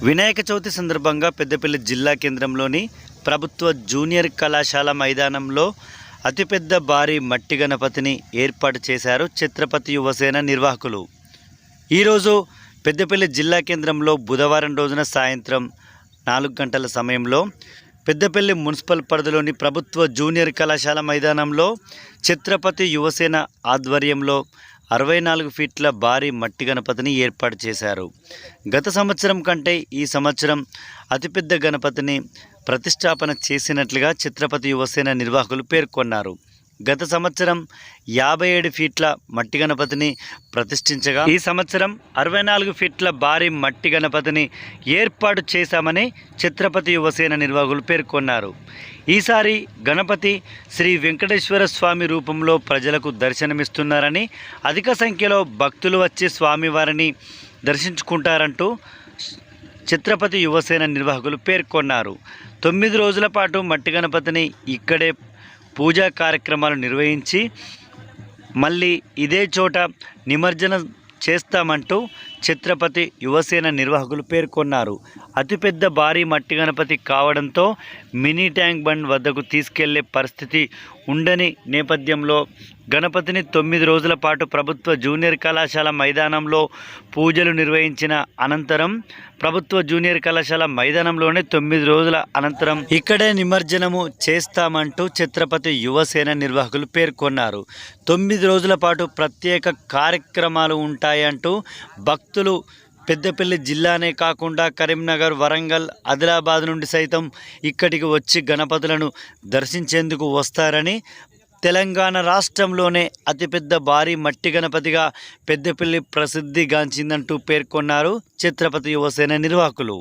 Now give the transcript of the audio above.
వినాయక చవితి సందర్భంగా పెద్దపల్లి జిల్లా కేంద్రంలోని ప్రభుత్వ జూనియర్ కళాశాల మైదానంలో అతిపెద్ద భారీ మట్టి గణపతిని ఏర్పాటు చేశారు ఛత్రపతి యువసేన నిర్వాహకులు. ఈరోజు పెద్దపల్లి జిల్లా కేంద్రంలో బుధవారం రోజున సాయంత్రం 4 గంటల సమయంలో పెద్దపల్లి మున్సిపల్ పరిధిలోని ప్రభుత్వ జూనియర్ కళాశాల మైదానంలో ఛత్రపతి యువసేన ఆధ్వర్యంలో 64 ఫీట్ల భారీ మట్టి గణపతిని ఏర్పాటు చేశారు. గత సంవత్సరం కంటే ఈ సంవత్సరం అతిపెద్ద గణపతిని ప్రతిష్టాపన చేసినట్లుగా ఛత్రపతి యువసేన నిర్వాహకులు పేర్కొన్నారు. గత సంవత్సరం 57 ఫీట్ల మట్టి గణపతిని ప్రతిష్ఠించగా ఈ సంవత్సరం 64 ఫీట్ల భారీ మట్టి గణపతిని ఏర్పాటు చేశామని ఛత్రపతి యువసేన నిర్వాహకులు పేర్కొన్నారు. ఈసారి గణపతి శ్రీ వెంకటేశ్వర స్వామి రూపంలో ప్రజలకు దర్శనమిస్తున్నారని, అధిక సంఖ్యలో భక్తులు వచ్చి స్వామివారిని దర్శించుకుంటారంటూ ఛత్రపతి యువసేన నిర్వాహకులు పేర్కొన్నారు. 9 రోజుల పాటు మట్టి గణపతిని ఇక్కడే పూజా కార్యక్రమాలు నిర్వహించి మళ్ళీ ఇదే చోట నిమజ్జనం చేస్తామంటూ ఛత్రపతి యువసేన నిర్వాహకులు పేర్కొన్నారు. అతిపెద్ద భారీ మట్టి గణపతి కావడంతో మినీ ట్యాంక్ బండ్ వద్దకు తీసుకెళ్లే పరిస్థితి ఉండని నేపథ్యంలో గణపతిని 9 రోజుల పాటు ప్రభుత్వ జూనియర్ కళాశాల మైదానంలో పూజలు నిర్వహించిన అనంతరం ప్రభుత్వ జూనియర్ కళాశాల మైదానంలోనే 9 రోజుల అనంతరం ఇక్కడే నిమజ్జనము చేస్తామంటూ ఛత్రపతి యువసేన నిర్వాహకులు పేర్కొన్నారు. 9 రోజుల పాటు ప్రత్యేక కార్యక్రమాలు ఉంటాయంటూ భక్తులు పెద్దపల్లి జిల్లానే కాకుండా కరీంనగర్, వరంగల్, ఆదిలాబాద్ నుండి సైతం ఇక్కడికి వచ్చి గణపతులను దర్శించేందుకు వస్తారని, తెలంగాణ రాష్ట్రంలోనే అతిపెద్ద భారీ మట్టి గణపతిగా పెద్దపల్లి ప్రసిద్ధిగాంచిందంటూ పేర్కొన్నారు ఛత్రపతి యువసేన నిర్వాహకులు.